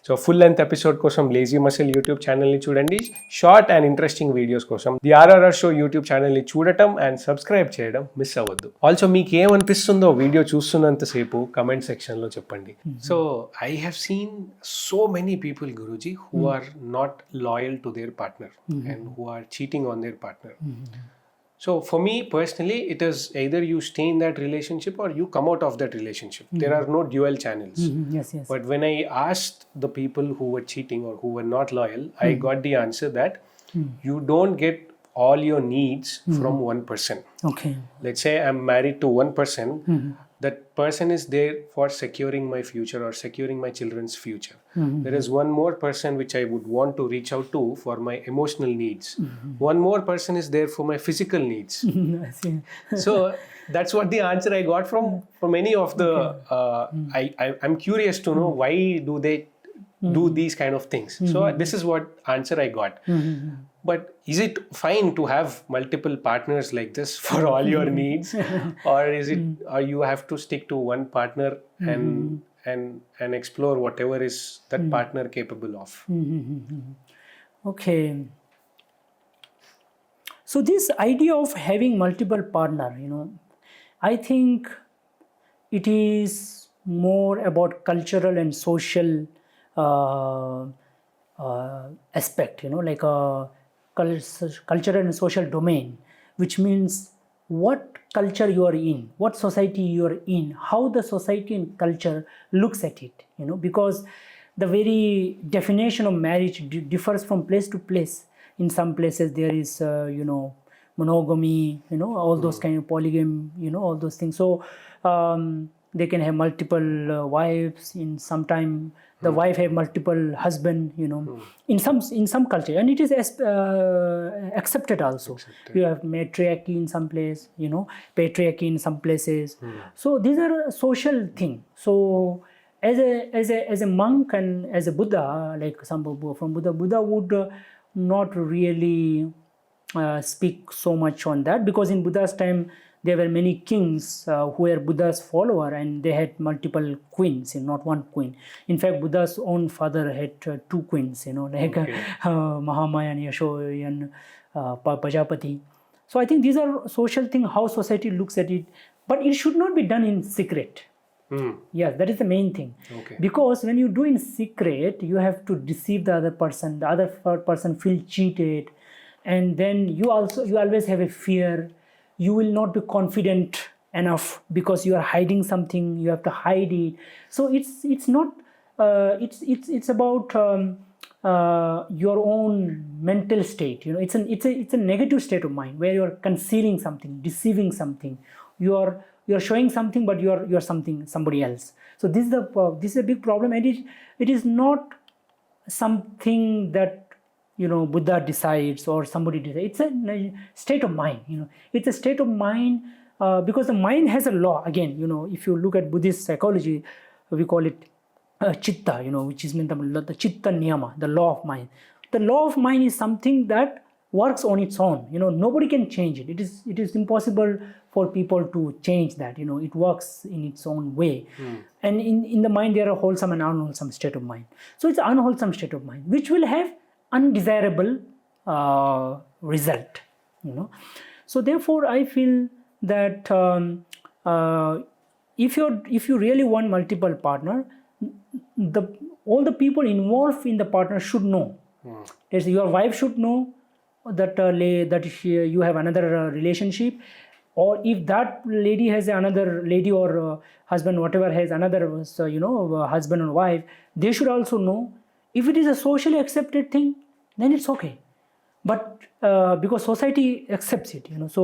So full length episode కోసం lazy muscle YouTube ఛానల్ని చూడండి. షార్ట్ అండ్ ఇంట్రెస్టింగ్ వీడియోస్ కోసం ది ఆర్ఆర్ఆర్ షో యూట్యూబ్ ఛానల్ని చూడటం అండ్ సబ్స్క్రైబ్ చేయడం మిస్ అవ్వద్దు. ఆల్సో మీకు ఏమనిపిస్తుందో వీడియో చూస్తున్నంతసేపు కమెంట్ సెక్షన్లో చెప్పండి. So I have seen so many people, Guruji, who are not loyal to their partner and who are cheating on their partner. So for me personally, it is either you stay in that relationship or you come out of that relationship. There are no dual channels. Yes. But when I asked the people who were cheating or who were not loyal, I got the answer that you don't get all your needs from one person. Okay. Let's say I'm married to one person. That person is there for securing my future or securing my children's future. There is one more person which I would want to reach out to for my emotional needs. One more person is there for my physical needs. So that's what the answer I got from many of the I'm curious to know why do they do these kind of things. So this is what answer I got. But is it fine to have multiple partners like this for all your needs, or is it, or you have to stick to one partner and explore whatever is that partner capable of? Okay. So this idea of having multiple partner, I think it is more about cultural and social aspect, like a cultural and social domain, which means what culture you are in, what society you are in, how the society and culture looks at it, because the very definition of marriage differs from place to place. In some places there is monogamy, all those kind of polygamy, all those things. So they can have multiple wives. In some time the wife have multiple husband, in some culture, and it is accepted also. You have matriarchy in some place, patriarchy in some places. So these are social thing. So as a monk and as a Buddha, like some from Buddha would not really speak so much on that, because in Buddha's time there were many kings who were Buddha's follower, and they had multiple queens, not one queen. In fact, Buddha's own father had two queens, like Mahamaya and Yashoda and Pajapati. So I think these are social things, how society looks at it, but it should not be done in secret. Yes, that is the main thing. Okay. Because when you do in secret, you have to deceive the other person. The other person feel cheated, and then you always have a fear. You will not be confident enough because you are hiding something. You have to hide it. So it's not. It's about your own mental state. It's a negative state of mind where you are concealing something, deceiving something. You are showing something, but you are somebody else. So this is a big problem, and it is not something that Buddha decides or somebody decides. It's a state of mind. It's a state of mind because the mind has a law. Again, if you look at Buddhist psychology, we call it chitta. Which is the chitta niyama, the law of mind. The law of mind is something that works on its own. Nobody can change it. It is impossible for people to change that. It works in its own way. And in the mind there are wholesome and unwholesome state of mind. So it's unwholesome state of mind which will have undesirable result. So therefore I feel that if you really want multiple partner, all the people involved in the partner should know. Your wife should know that you have another relationship, or if that lady has another lady or husband, whatever, has another husband or wife, they should also know. If it is a socially accepted thing, then it's okay. But because society accepts it, so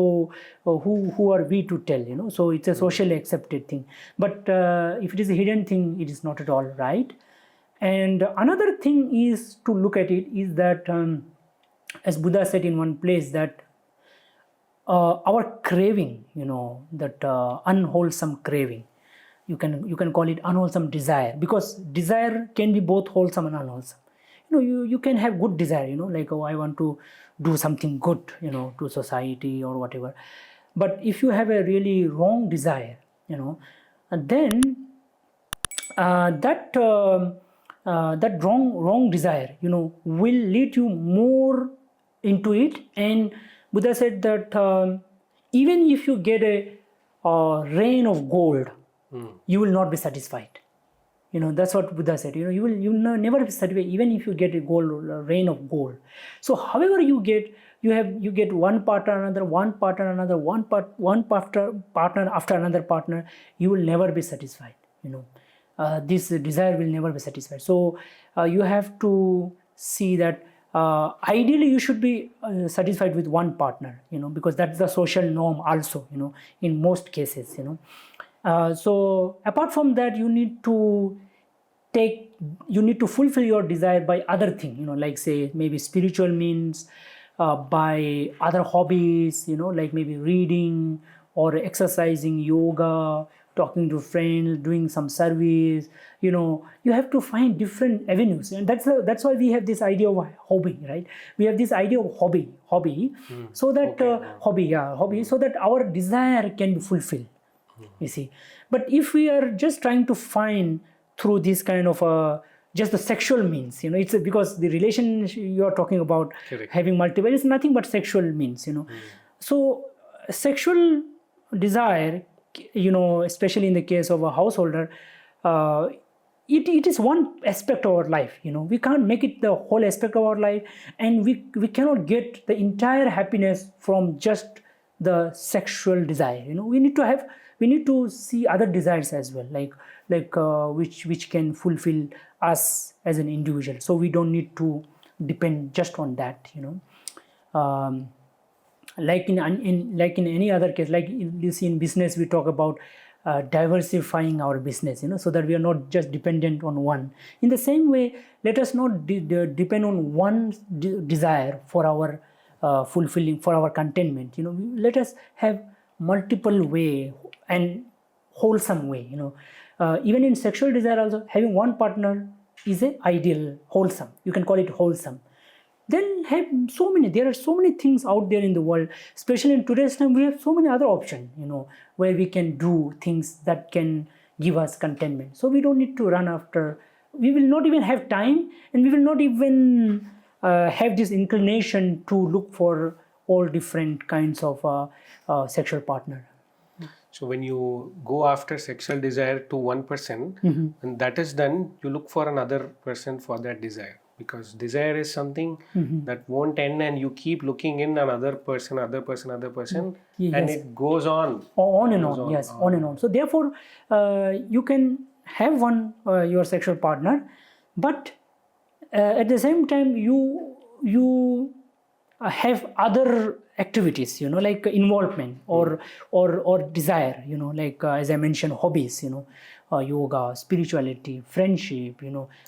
who are we to tell? So it's a socially accepted thing. But if it is a hidden thing, it is not at all right. And another thing is to look at it is that, as Buddha said in one place, that our craving, that unwholesome craving, you can call it unwholesome desire, because desire can be both wholesome and unwholesome. You can have good desire, like, I want to do something good, to society or whatever. But if you have a really wrong desire, then that that wrong desire, will lead you more into it. And Buddha said that even if you get a rain of gold, you will not be satisfied. That's what Buddha said. You will never be satisfied even if you get a rain of gold. So however you get one partner another, one partner another, one partner after another partner, you will never be satisfied. This desire will never be satisfied. So you have to see that ideally you should be satisfied with one partner, because that's the social norm also, in most cases, so apart from that, you need to fulfill your desire by other things, like say maybe spiritual means, by other hobbies, like maybe reading or exercising, yoga, talking to friends, doing some service. You have to find different avenues, and that's why we have this idea of hobby, right? We have this idea of hobby, so that hobby, so that our desire can be fulfilled. You see, but if we are just trying to find through this kind of just the sexual means, it's because the relation you are talking about, correct, having multiple, is nothing but sexual means, So sexual desire, especially in the case of a householder, it is one aspect of our life. We can't make it the whole aspect of our life, and we cannot get the entire happiness from just the sexual desire. We need to see other desires as well, like which can fulfill us as an individual. So we don't need to depend just on that. Like in any other case, like you see in business, we talk about diversifying our business, so that we are not just dependent on one. In the same way, let us not depend on one desire for our fulfilling, for our contentment. Let us have multiple way and wholesome way. Even in sexual desire also, having one partner is a ideal, wholesome. You can call it wholesome. Then there are so many things out there in the world, especially in today's time. We have so many other options, where we can do things that can give us contentment. So we don't need to run after. We will not even have time, and we will not even have this inclination to look for all different kinds of sexual partner. So when you go after sexual desire to one person, and that is done, you look for another person for that desire, because desire is something that won't end, and you keep looking in another person, and Yes. it goes on. On and on, yes, on and on. So therefore, you can have your sexual partner, but at the same time, you have other activities, like involvement or desire, like as I mentioned, hobbies, yoga, spirituality, friendship,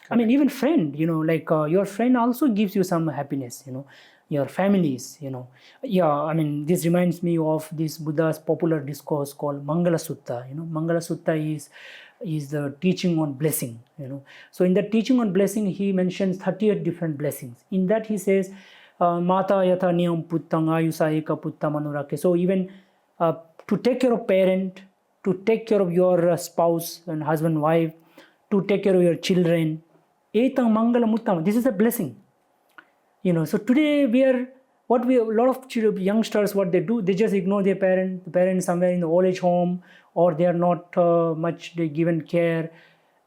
I mean, even friend, like your friend also gives you some happiness, your families, Yeah, I mean, this reminds me of this Buddha's popular discourse called Mangala Sutta. Mangala Sutta is the teaching on blessing, So in the teaching on blessing, he mentions 38 different blessings. In that he says, Mata yatha niyam puttang ayusaika putta manurake. So even to take care of parent, to take care of your spouse and husband, wife, to take care of your children, etang mangala muttam. This is a blessing. So today a lot of youngsters, what they do, they just ignore their parent. The parent somewhere in the old age home, or they are not much given care.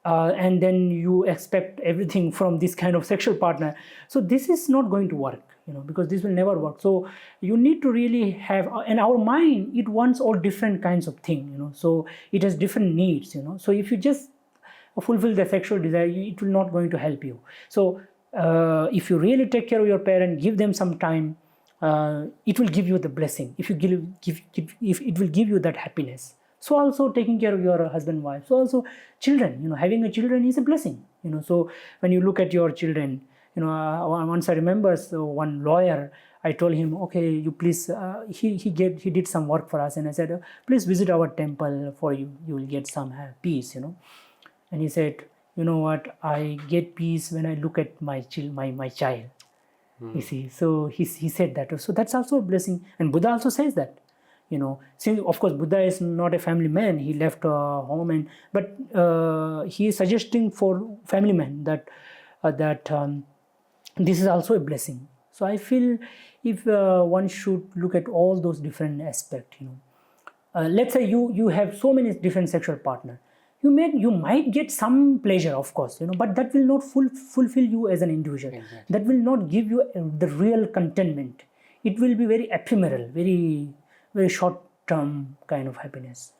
And then you expect everything from this kind of sexual partner. So this is not going to work, because this will never work. So you need to really have, and our mind, it wants all different kinds of things, so it has different needs, So if you just fulfill the sexual desire, it will not going to help you. So if you really take care of your parent, give them some time, it will give you the blessing. If you if it will give you that happiness. So also taking care of your husband, wife. So also children, having a children is a blessing, So when you look at your children, once I remember, so one lawyer, I told him, okay, you please, he did some work for us, and I said, please visit our temple for you will get some peace, And he said, you know what, I get peace when I look at my child. You see, so he said that. So that's also a blessing, and Buddha also says that. Since of course Buddha is not a family man, he left home, but he is suggesting for family men that this is also a blessing. So I feel if one should look at all those different aspects, let's say you have so many different sexual partners, you might get some pleasure, of course, but that will not fulfill you as an individual. Exactly. That will not give you the real contentment. It will be very ephemeral, very very short term kind of happiness.